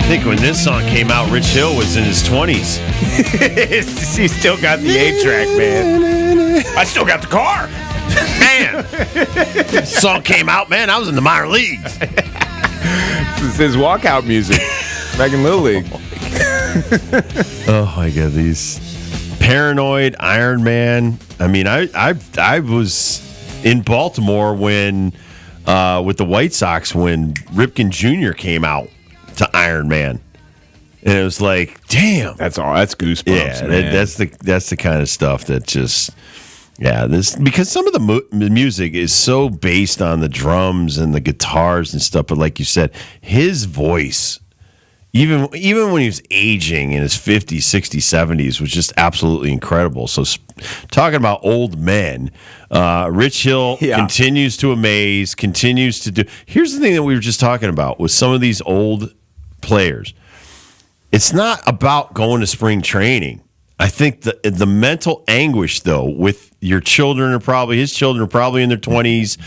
think when this song came out, Rich Hill was in his 20s. He still got the 8-track, man. I still got the car. Man, this song came out, man, I was in the minor leagues. This is his walkout music back in Little League. Oh, my God, these Paranoid, Iron Man. I mean, I was in Baltimore when with the White Sox when Ripken Jr. came out to Iron Man. And it was like, damn. That's goosebumps. Yeah, man. that's the kind of stuff that just this because some of the music is so based on the drums and the guitars and stuff, but like you said, his voice even when he was aging in his 50s, 60s, 70s was just absolutely incredible. So talking about old men, Rich Hill continues to amaze, continues to do. Here's the thing that we were just talking about with some of these old players. It's not about going to spring training. I think the mental anguish, though, with your children his children are probably in their 20s,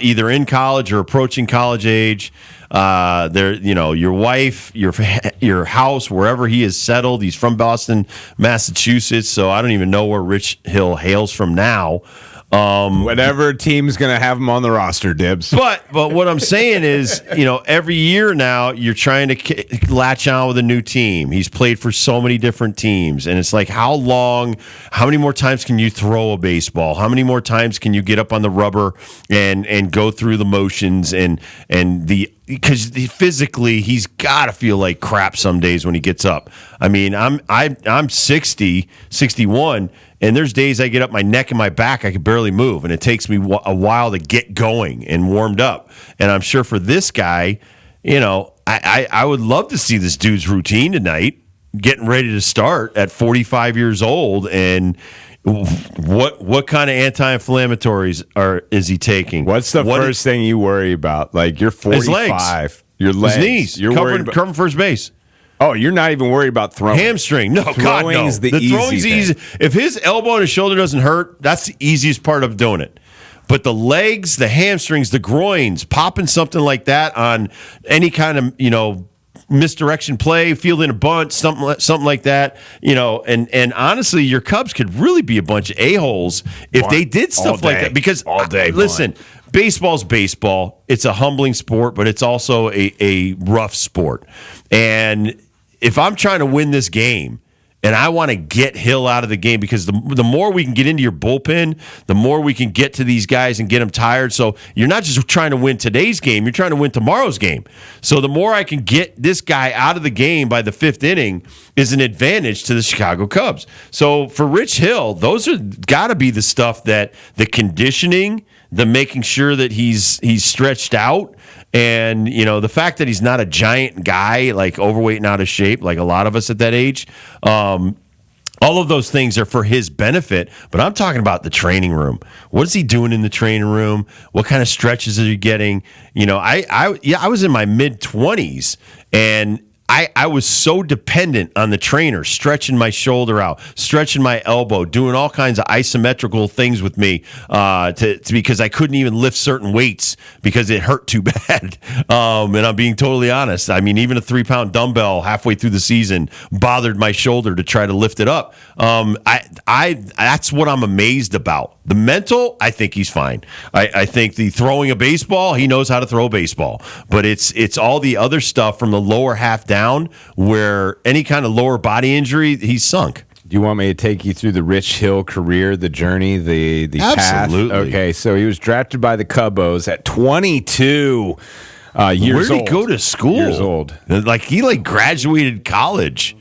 either in college or approaching college age. Your wife, your house, wherever he is settled. He's from Boston, Massachusetts, so I don't even know where Rich Hill hails from now. Whatever team's going to have him on the roster, Dibs. But what I'm saying is, every year now you're trying to latch on with a new team. He's played for so many different teams, and it's like, how many more times can you throw a baseball? How many more times can you get up on the rubber and go through the motions because physically he's got to feel like crap some days when he gets up. I mean, I'm 60, 61. And there's days I get up, my neck and my back, I can barely move. And it takes me a while to get going and warmed up. And I'm sure for this guy, I would love to see this dude's routine tonight, getting ready to start at 45 years old. And what kind of anti-inflammatories is he taking? What's the first thing you worry about? Like, you're 45. His legs. Your legs. His knees. You're covering first base. Oh, you're not even worried about throwing. Hamstring. No, God, no. Throwing's the throwing's easy. If his elbow and his shoulder doesn't hurt, that's the easiest part of doing it. But the legs, the hamstrings, the groins, popping something like that on any kind of, misdirection play, fielding a bunt, something like that, and honestly, your Cubs could really be a bunch of a-holes if they did stuff like that. Because, all day, listen, baseball's baseball. It's a humbling sport, but it's also a rough sport. And if I'm trying to win this game and I want to get Hill out of the game, because the more we can get into your bullpen, the more we can get to these guys and get them tired. So you're not just trying to win today's game, you're trying to win tomorrow's game. So the more I can get this guy out of the game by the fifth inning is an advantage to the Chicago Cubs. So for Rich Hill, those are got to be the stuff that the conditioning, the making sure that he's stretched out, and the fact that he's not a giant guy, like overweight and out of shape, like a lot of us at that age. All of those things are for his benefit, but I'm talking about the training room. What is he doing in the training room? What kind of stretches are you getting? I was in my mid-20s, and I was so dependent on the trainer, stretching my shoulder out, stretching my elbow, doing all kinds of isometrical things with me because I couldn't even lift certain weights because it hurt too bad. And I'm being totally honest. I mean, even a 3-pound dumbbell halfway through the season bothered my shoulder to try to lift it up. That's what I'm amazed about. The mental, I think he's fine. I think the throwing a baseball, he knows how to throw a baseball. But it's all the other stuff from the lower half down where any kind of lower body injury, he's sunk. Do you want me to take you through the Rich Hill career, the journey, the Absolutely. path? Okay, so he was drafted by the Cubs at 22 years old. Where did he go to school? Years old. He graduated college.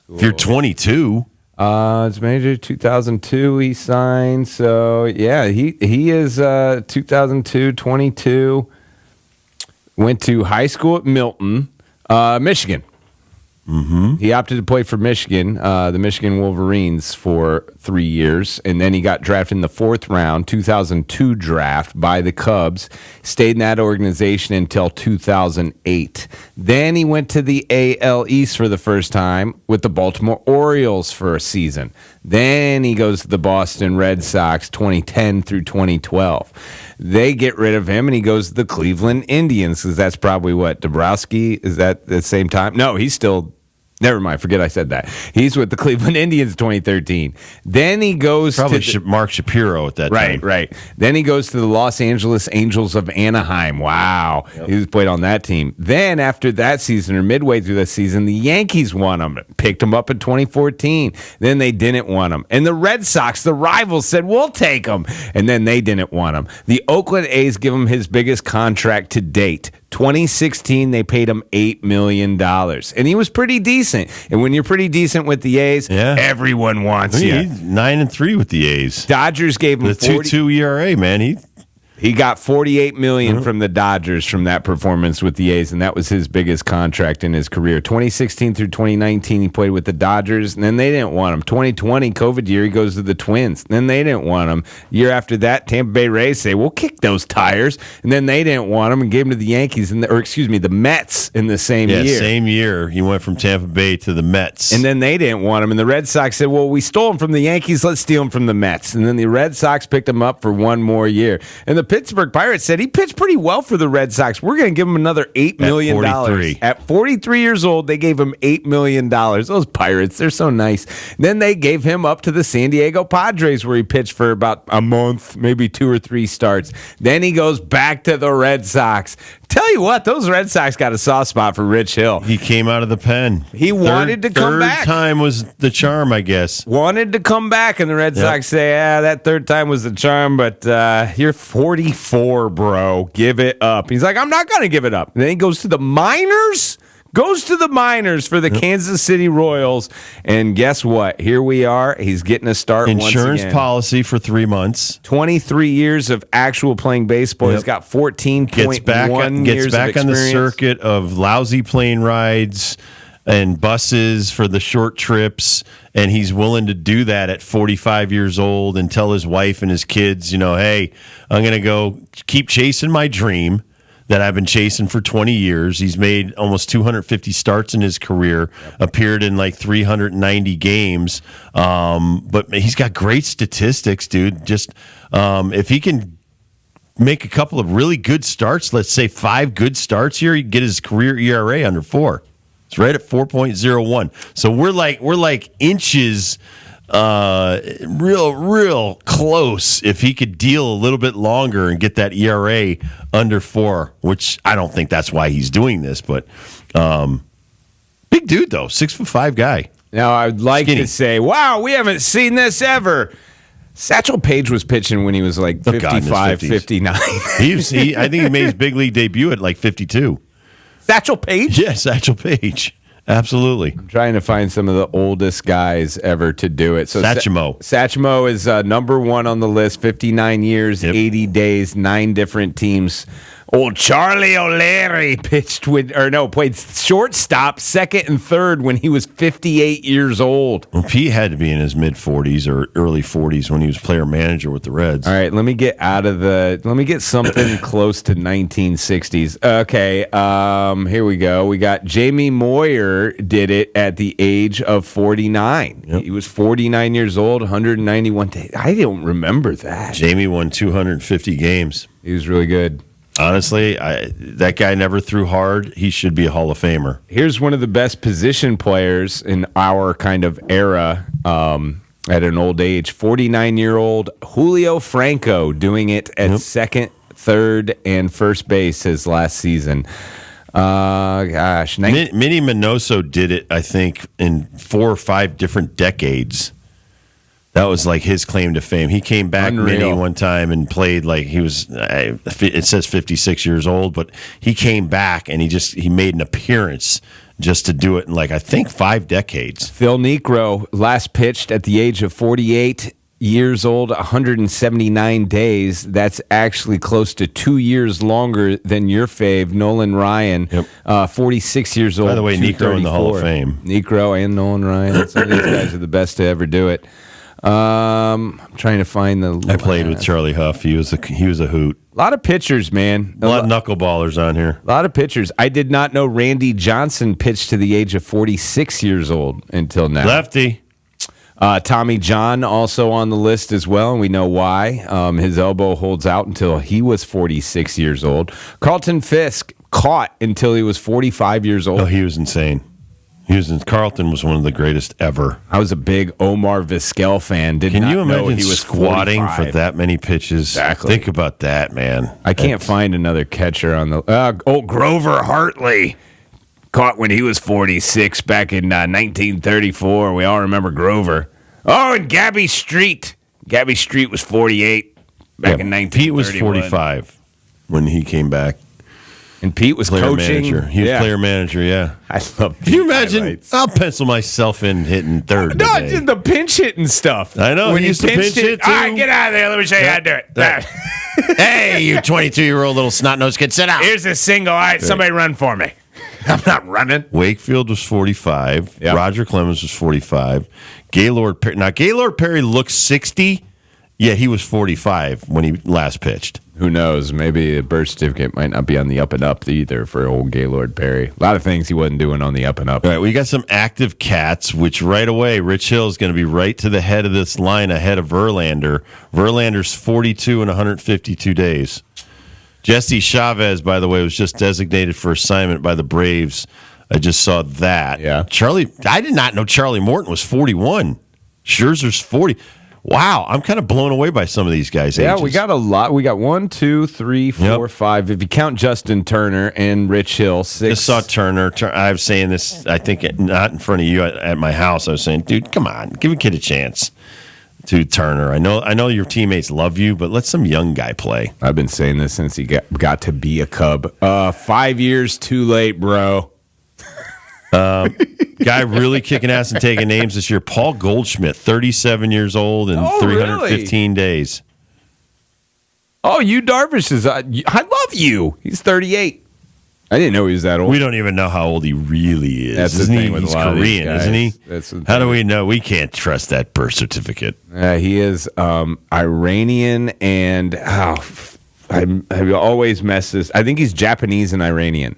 If you're 22. It's major 2002 he signed. So, yeah, he is 2002, 22. Went to high school at Milton, Michigan. Mm-hmm. He opted to play for Michigan, the Michigan Wolverines, for 3 years, and then he got drafted in the 4th round, 2002 draft by the Cubs. Stayed in that organization until 2008. Then he went to the AL East for the first time with the Baltimore Orioles for a season. Then he goes to the Boston Red Sox 2010 through 2012. They get rid of him, and he goes to the Cleveland Indians, because that's probably what, Dabrowski, is that the same time? No, he's still... Never mind. Forget I said that. He's with the Cleveland Indians 2013. Then he goes to Mark Shapiro at that time. Right. Then he goes to the Los Angeles Angels of Anaheim. Wow. Yep. He was played on that team. Then after that season, or midway through that season, the Yankees won him. Picked him up in 2014. Then they didn't want him. And the Red Sox, the rivals, said, we'll take him. And then they didn't want him. The Oakland A's give him his biggest contract to date. 2016, they paid him $8 million. And he was pretty decent. And when you're pretty decent with the A's, everyone wants you. He's 9-3 with the A's. Dodgers gave him the 2.2 ERA, man. He got $48 million from the Dodgers from that performance with the A's, and that was his biggest contract in his career. 2016 through 2019, he played with the Dodgers, and then they didn't want him. 2020, COVID year, he goes to the Twins. Then they didn't want him. Year after that, Tampa Bay Rays say, we'll kick those tires. And then they didn't want him and gave him to the Yankees, the Mets in the same year. Yeah, same year. He went from Tampa Bay to the Mets. And then they didn't want him. And the Red Sox said, well, we stole him from the Yankees. Let's steal him from the Mets. And then the Red Sox picked him up for one more year. And the Pittsburgh Pirates said he pitched pretty well for the Red Sox. We're going to give him another $8 million. At 43 years old, they gave him $8 million. Those Pirates, they're so nice. Then they gave him up to the San Diego Padres, where he pitched for about a month, maybe 2 or 3 starts. Then he goes back to the Red Sox. Tell you what, those Red Sox got a soft spot for Rich Hill. He came out of the pen. He wanted to come back. Third time was the charm, I guess. Wanted to come back, and the Red Sox say, that third time was the charm, but you're 44, bro. Give it up. He's like, I'm not going to give it up. And then he goes to the minors. Goes to the minors for the Kansas City Royals. And guess what? Here we are. He's getting a start once again. Insurance policy for 3 months. 23 years of actual playing baseball. He's got 14.1 years Gets back on the circuit of lousy plane rides and buses for the short trips. And he's willing to do that at 45 years old and tell his wife and his kids, hey, I'm going to go keep chasing my dream that I've been chasing for 20 years. He's made almost 250 starts in his career, appeared in like 390 games. But he's got great statistics, dude. Just if he can make a couple of really good starts, let's say 5 good starts here, he can get his career ERA under 4. It's right at 4.01. So we're like inches real close if he could deal a little bit longer and get that ERA under 4, which I don't think that's why he's doing this, but big dude though, 6'5" guy. Now I'd like to say, wow, we haven't seen this ever. Satchel Paige was pitching when he was like 55, 59. I think he made his big league debut at like 52. Satchel Paige? Yeah, Satchel Paige. Absolutely. I'm trying to find some of the oldest guys ever to do it. So Satchmo. Satchmo is number 1 on the list, 59 years, 80 days, 9 different teams. Old Charlie O'Leary played shortstop, second and third when he was 58 years old. Well, Pete had to be in his mid-40s or early 40s when he was player manager with the Reds. All right, let me get something close to 1960s. Okay, here we go. We got Jamie Moyer did it at the age of 49. Yep. He was 49 years old, 191 days. I don't remember that. Jamie won 250 games. He was really good. Honestly, that guy never threw hard. He should be a Hall of Famer. Here's one of the best position players in our kind of era at an old age. 49-year-old Julio Franco doing it at second, third, and first base his last season. Minnie Minoso did it, I think, in 4 or 5 different decades. That was like his claim to fame. He came back, Minnie, one time and played like he was, it says 56 years old, but he came back and he made an appearance just to do it in like, I think 5 decades. Phil Niekro last pitched at the age of 48 years old, 179 days. That's actually close to 2 years longer than your fave, Nolan Ryan, 46 years old. By the way, Niekro in the Hall of Fame. Niekro and Nolan Ryan. Some of these guys are the best to ever do it. I'm trying to find the. I played with Charlie Huff. He was a hoot. A lot of pitchers, man. A lot of knuckleballers on here. A lot of pitchers. I did not know Randy Johnson pitched to the age of 46 years old until now. Lefty. Tommy John also on the list as well, and we know why. His elbow holds out until he was 46 years old. Carlton Fisk caught until he was 45 years old. Oh, he was insane. Carlton was one of the greatest ever. I was a big Omar Vizquel fan. Can you imagine he was squatting 45. for that many pitches? Exactly. Think about that, man. I can't find another catcher on the. Grover Hartley caught when he was 46 back in 1934. We all remember Grover. Oh, and Gabby Street. Gabby Street was 48 back in 1931. Pete was 45 when he came back. And Pete was Player coaching. manager. He was player manager, yeah. I love Pete. Can you imagine? Highlights. I'll pencil myself in hitting third. No, today. just the pinch hitting stuff. I know. When he used to pinch hit, too. All right, get out of there. Let me show you how to do it. Hey, you 22-year-old little snot-nosed kid, sit out. Here's a single. All right, somebody run for me. I'm not running. Wakefield was 45. Yep. Roger Clemens was 45. Gaylord Perry. Now, Gaylord Perry looks 60. Yeah, he was 45 when he last pitched. Who knows? Maybe a birth certificate might not be on the up and up either for old Gaylord Perry. A lot of things he wasn't doing on the up and up. All right, we got some active cats, which right away, Rich Hill is going to be right to the head of this line ahead of Verlander. Verlander's 42 in 152 days. Jesse Chavez, by the way, was just designated for assignment by the Braves. I just saw that. Yeah. I did not know Charlie Morton was 41. Scherzer's 40. Wow, I'm kind of blown away by some of these guys' Yeah, ages. we got a lot. We got 1, 2, 3, 4, 5. If you count Justin Turner and Rich Hill, 6. Just saw Turner. I was saying this, I think, not in front of you at my house. I was saying, dude, come on, give a kid a chance. To Turner, I know your teammates love you, but let some young guy play. I've been saying this since he got to be a Cub. 5 years too late, bro. Guy really kicking ass and taking names this year. Paul Goldschmidt, 37 years old and 315 days. Oh, you Darvish is. I love you. He's 38. I didn't know he was that old. We don't even know how old he really is. That's the isn't thing he? with He's a lot of these Korean, guys. isn't he? That's the How do thing. we know? We can't trust that birth certificate. He is Iranian and I always mess this. I think he's Japanese and Iranian.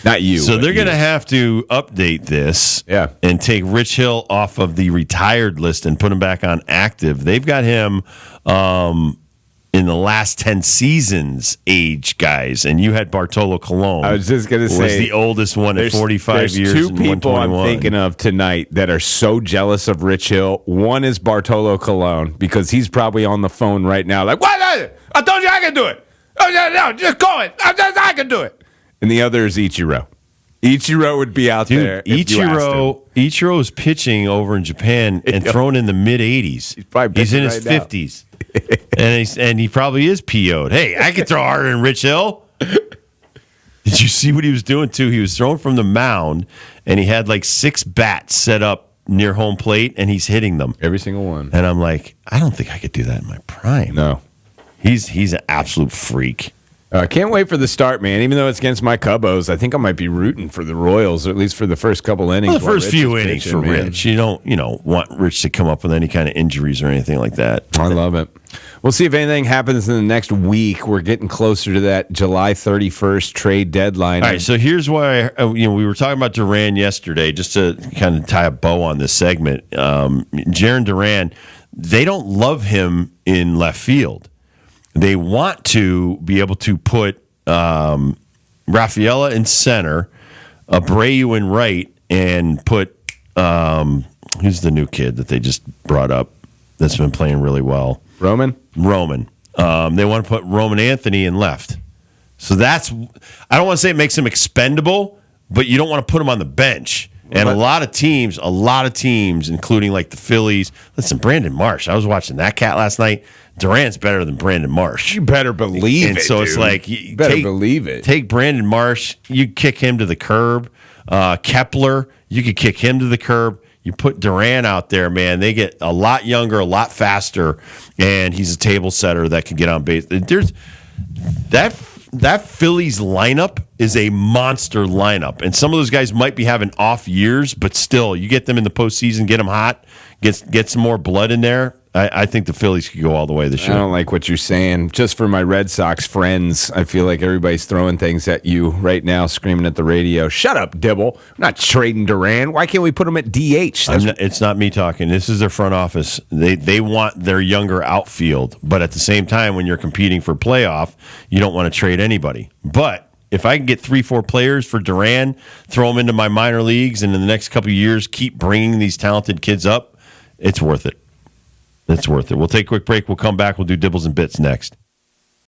Not you. So they're you. going to have to update this and take Rich Hill off of the retired list and put him back on active. They've got him in the last 10 seasons age guys, and you had Bartolo Colon. I was just going to say. Was the oldest one at 45 years. There's two and people I'm 121. thinking of tonight that are so jealous of Rich Hill. One is Bartolo Colon because he's probably on the phone right now like, what? I told you I could do it. Oh, no, just go it. I can do it. And the other is Ichiro. Ichiro would be out there. Dude, Ichiro is pitching over in Japan and throwing in the mid 80s. He's in his 50s. and he probably is PO'd. Hey, I can throw harder than Rich Hill. Did you see what he was doing too? He was throwing from the mound, and he had like 6 bats set up near home plate, and he's hitting them. Every single one. And I'm like, I don't think I could do that in my prime. No. He's an absolute freak. I can't wait for the start, man. Even though it's against my Cubos, I think I might be rooting for the Royals, or at least for the first couple innings. Well, the first Rich few is innings pitching, for man. Rich. You don't want Rich to come up with any kind of injuries or anything like that. I love it. We'll see if anything happens in the next week. We're getting closer to that July 31st trade deadline. All right, so here's why we were talking about Duran yesterday, just to kind of tie a bow on this segment. Jarren Duran, they don't love him in left field. They want to be able to put Rafaela in center, Abreu in right, and put who's the new kid that they just brought up that's been playing really well? Roman. They want to put Roman Anthony in left. So that's, I don't want to say it makes him expendable, but you don't want to put him on the bench. And a lot of teams, including like the Phillies. Listen, Brandon Marsh. I was watching that cat last night. Durant's better than Brandon Marsh. You better believe and it. so it's dude. like, you better believe it. Take Brandon Marsh. You kick him to the curb. Kepler, you could kick him to the curb. You put Duran out there, man. They get a lot younger, a lot faster, and he's a table setter that can get on base. There's that Phillies lineup is a monster lineup, and some of those guys might be having off years, but still, you get them in the postseason, get them hot, get some more blood in there. I think the Phillies could go all the way this year. I don't like what you're saying. Just for my Red Sox friends, I feel like everybody's throwing things at you right now, screaming at the radio. Shut up, Dibble. I'm not trading Duran. Why can't we put him at DH? It's not me talking. This is their front office. They want their younger outfield, but at the same time, when you're competing for playoff, you don't want to trade anybody. But if I can get 3-4 players for Duran, throw them into my minor leagues, and in the next couple of years keep bringing these talented kids up, it's worth it. It's worth it. We'll take a quick break. We'll come back. We'll do Dibbles and Bits next.